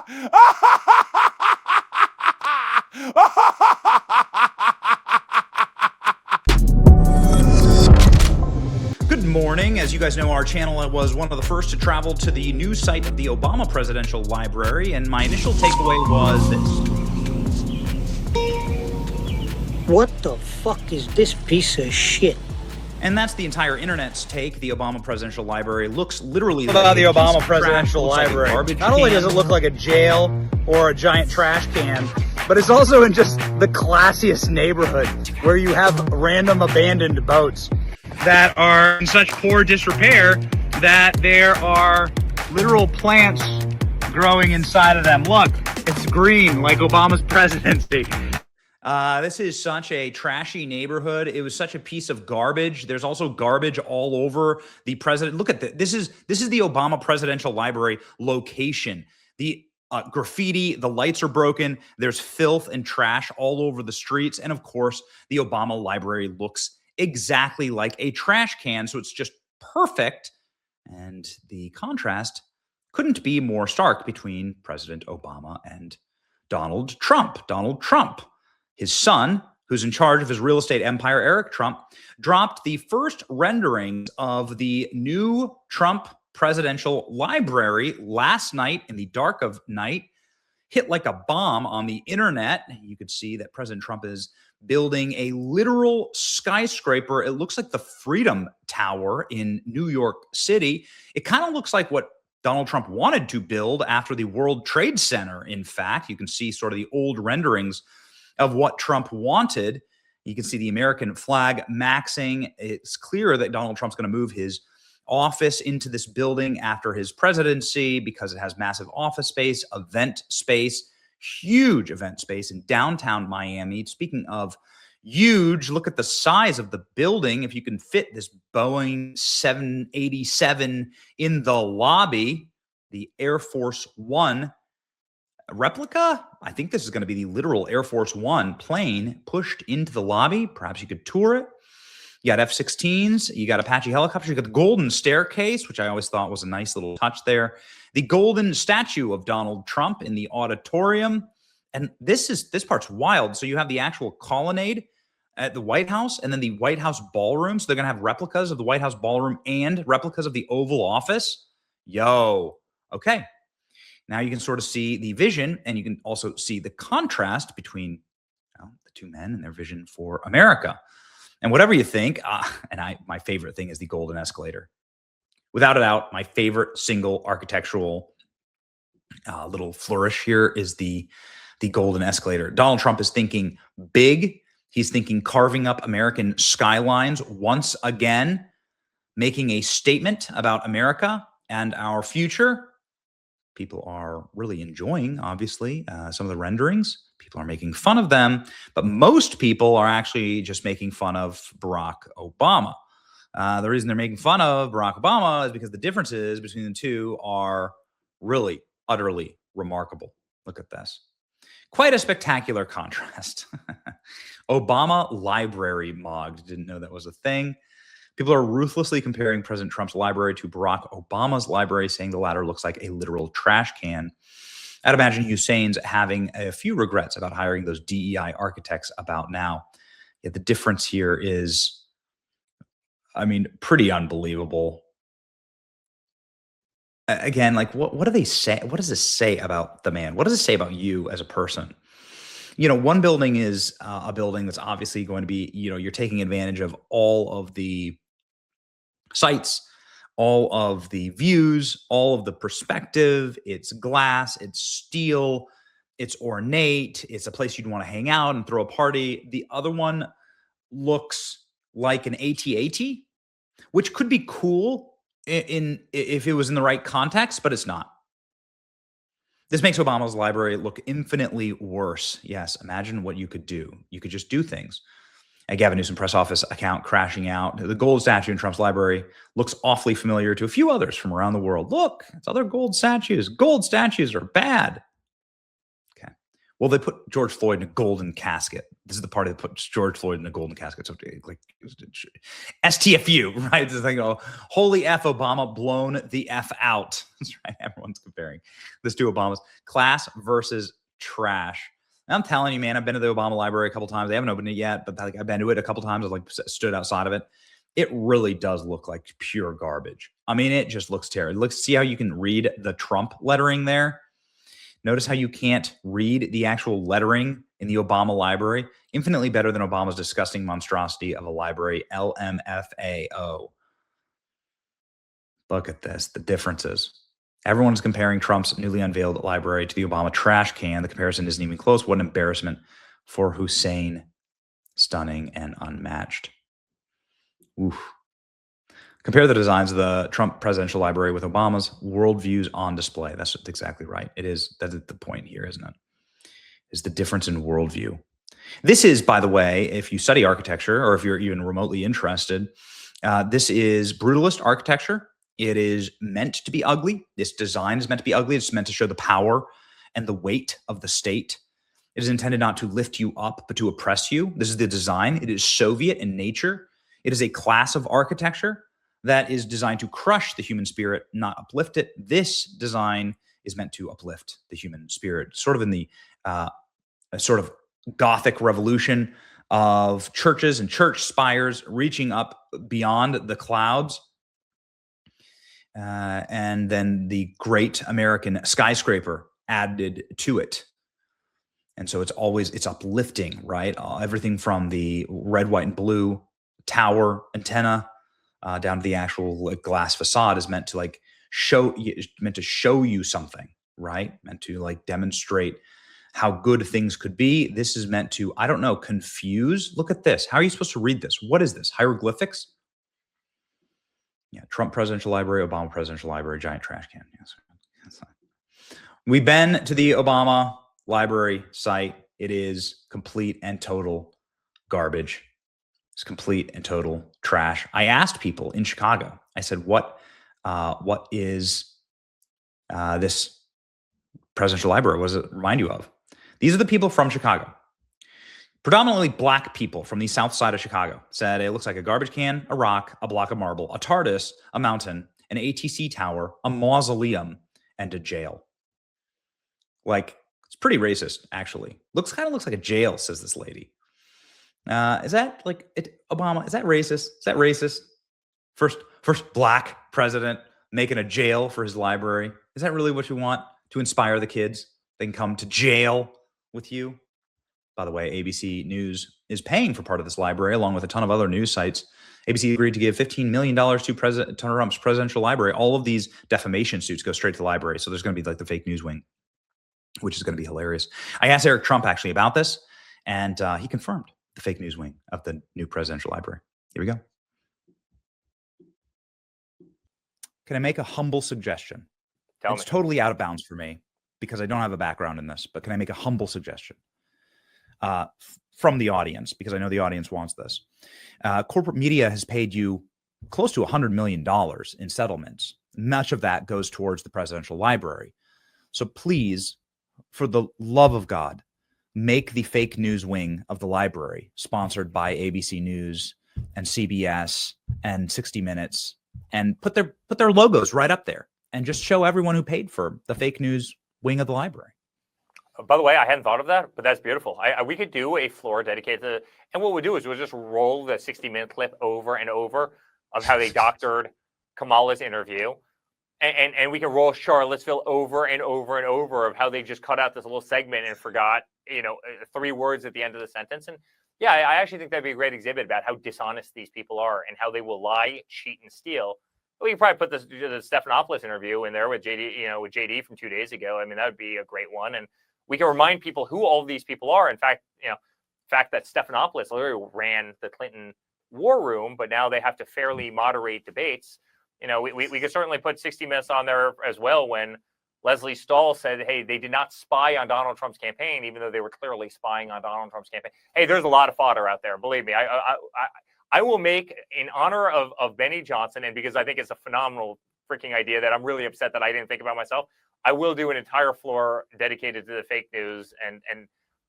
Good morning. As you guys know, our channel was one of the first to travel to the news site of the Obama Presidential Library, and my initial takeaway was this. What the fuck is this piece of shit? And that's the entire internet's take. The Obama Presidential Library looks literally like about the Obama Presidential Library. Not only does it look like a jail or a giant trash can, but it's also in just the classiest neighborhood where you have random abandoned boats that are in such poor disrepair that there are literal plants growing inside of them. Look, it's green like Obama's presidency. This is such a trashy neighborhood. It was such a piece of garbage. There's also garbage all over the president. Look at this. This is the Obama Presidential Library location. The graffiti, the lights are broken. There's filth and trash all over the streets. And of course, the Obama Library looks exactly like a trash can. So it's just perfect. And the contrast couldn't be more stark between President Obama and Donald Trump. Donald Trump, his son, who's in charge of his real estate empire, Eric Trump, dropped the first renderings of the new Trump Presidential Library last night in the dark of night. Hit like a bomb on the internet. You could see that President Trump is building a literal skyscraper. It looks like the Freedom Tower in New York City. It kind of looks like what Donald Trump wanted to build after the World Trade Center. In fact, you can see sort of the old renderings of what Trump wanted. You can see the American flag maxing. It's clear that Donald Trump's going to move his office into this building after his presidency because it has massive office space, event space, huge event space in downtown Miami. Speaking of huge, look at the size of the building. If you can fit this Boeing 787 in the lobby, the Air Force One replica. I think this is going to be the literal Air Force One plane pushed into the lobby. Perhaps you could tour it. You got F-16s, you got Apache helicopters, you got the golden staircase, which I always thought was a nice little touch there. The golden statue of Donald Trump in the auditorium. And this part's wild. So you have the actual colonnade at the White House and then the White House ballroom. So they're going to have replicas of the White House ballroom and replicas of the Oval Office. Yo, okay. Now you can sort of see the vision, and you can also see the contrast between the two men and their vision for America. And whatever you think, my favorite thing is the golden escalator. Without a doubt, my favorite single architectural little flourish here is the golden escalator. Donald Trump is thinking big. He's thinking carving up American skylines once again, making a statement about America and our future. People are really enjoying, obviously, some of the renderings. People are making fun of them, but most people are actually just making fun of Barack Obama. The reason they're making fun of Barack Obama is because the differences between the two are really, utterly remarkable. Look at this. Quite a spectacular contrast. Obama Library mogged. Didn't know that was a thing. People are ruthlessly comparing President Trump's library to Barack Obama's library, saying the latter looks like a literal trash can. I'd imagine Hussein's having a few regrets about hiring those DEI architects about now. Yet the difference here is, pretty unbelievable. Again, like what do they say? What does this say about the man? What does it say about you as a person? One building is a building that's obviously going to be, you're taking advantage of all of the sites, all of the views, all of the perspective. It's glass, it's steel, it's ornate. It's a place you'd want to hang out and throw a party. The other one looks like an AT-AT, which could be cool if it was in the right context, but it's not. This makes Obama's library look infinitely worse. Yes, imagine what you could do. You could just do things. A Gavin Newsom press office account crashing out. The gold statue in Trump's library looks awfully familiar to a few others from around the world. Look, it's other gold statues. Gold statues are bad. Okay. Well, they put George Floyd in a golden casket. This is the party that puts George Floyd in a golden casket. So like STFU, right? It's like, oh, holy F Obama, blown the F out. That's right. Everyone's comparing this to Obama's class versus trash. And I'm telling you, man, I've been to the Obama library a couple times. They haven't opened it yet, but like I've been to it a couple times. I've like stood outside of it. It really does look like pure garbage. I mean, it just looks terrible. See how you can read the Trump lettering there? Notice how you can't read the actual lettering in the Obama library. Infinitely better than Obama's disgusting monstrosity of a library, LMFAO. Look at this, the differences. Everyone's comparing Trump's newly unveiled library to the Obama trash can. The comparison isn't even close. What an embarrassment for Hussein. Stunning and unmatched. Oof. Compare the designs of the Trump presidential library with Obama's worldviews on display. That's exactly right. It is. That's the point here, isn't it? Is the difference in worldview. This is, by the way, if you study architecture or if you're even remotely interested, this is brutalist architecture. It is meant to be ugly. This design is meant to be ugly. It's meant to show the power and the weight of the state. It is intended not to lift you up, but to oppress you. This is the design. It is Soviet in nature. It is a class of architecture that is designed to crush the human spirit, not uplift it. This design is meant to uplift the human spirit, sort of in the sort of Gothic revolution of churches and church spires reaching up beyond the clouds. And then the great American skyscraper added to it. And so it's uplifting, right? Everything from the red, white, and blue tower antenna down to the actual like, glass facade is meant to like show you something, right? Meant to like demonstrate how good things could be. This is meant to, I don't know, confuse. Look at this. How are you supposed to read this? What is this? Hieroglyphics? Yeah, Trump presidential library, Obama presidential library, giant trash can. Yes. We've been to the Obama library site. It is complete and total garbage. It's complete and total trash. I asked people in Chicago, I said, what is this presidential library? What does it remind you of? These are the people from Chicago. Predominantly black people from the south side of Chicago said it looks like a garbage can, a rock, a block of marble, a TARDIS, a mountain, an ATC tower, a mausoleum, and a jail. Like, it's pretty racist, actually. Kind of looks like a jail, says this lady. Is that like it, Obama? Is that racist? Is that racist? First black president making a jail for his library. Is that really what you want to inspire the kids? They can come to jail with you. By the way, ABC News is paying for part of this library along with a ton of other news sites. ABC agreed to give $15 million to President Trump's presidential library. All of these defamation suits go straight to the library. So there's going to be like the fake news wing, which is going to be hilarious. I asked Eric Trump actually about this, and he confirmed the fake news wing of the new presidential library. Here we go. Can I make a humble suggestion? It's totally out of bounds for me because I don't have a background in this, but can I make a humble suggestion from the audience? Because I know the audience wants this. Corporate media has paid you close to $100 million in settlements. Much of that goes towards the presidential library. So please, for the love of God, make the fake news wing of the library sponsored by ABC News and CBS and 60 Minutes and put their logos right up there and just show everyone who paid for the fake news wing of the library. By the way, I hadn't thought of that, but that's beautiful. We could do a floor dedicated to, and what we'll do is we'll just roll the 60-minute clip over and over of how they doctored Kamala's interview. And we can roll Charlottesville over and over and over of how they just cut out this little segment and forgot, 3 words at the end of the sentence. And yeah, I actually think that'd be a great exhibit about how dishonest these people are and how they will lie, cheat, and steal. We could probably put the Stephanopoulos interview in there with JD from 2 days ago. I mean, that would be a great one. And we can remind people who all of these people are. In fact, the fact that Stephanopoulos literally ran the Clinton war room, but now they have to fairly moderate debates. We could certainly put 60 Minutes on there as well when Leslie Stahl said, hey, they did not spy on Donald Trump's campaign, even though they were clearly spying on Donald Trump's campaign. Hey, there's a lot of fodder out there. Believe me, I will make, in honor of Benny Johnson, and because I think it's a phenomenal freaking idea that I'm really upset that I didn't think about myself, I will do an entire floor dedicated to the fake news, and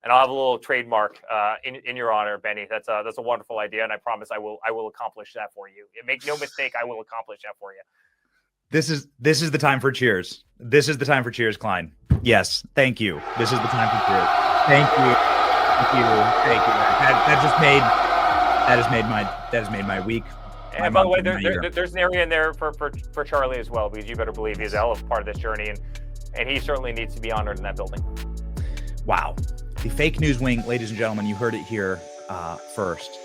I'll have a little trademark in your honor, Benny. That's a wonderful idea, and I promise I will accomplish that for you. Make no mistake, I will accomplish that for you. This is the time for cheers. This is the time for cheers, Klein. Yes, thank you. This is the time for cheers. Thank you. That has made my week. And by the way, there's an area in there for Charlie as well, because you better believe he's a hell of a part of this journey, and he certainly needs to be honored in that building. Wow. The fake news wing, ladies and gentlemen, you heard it here first.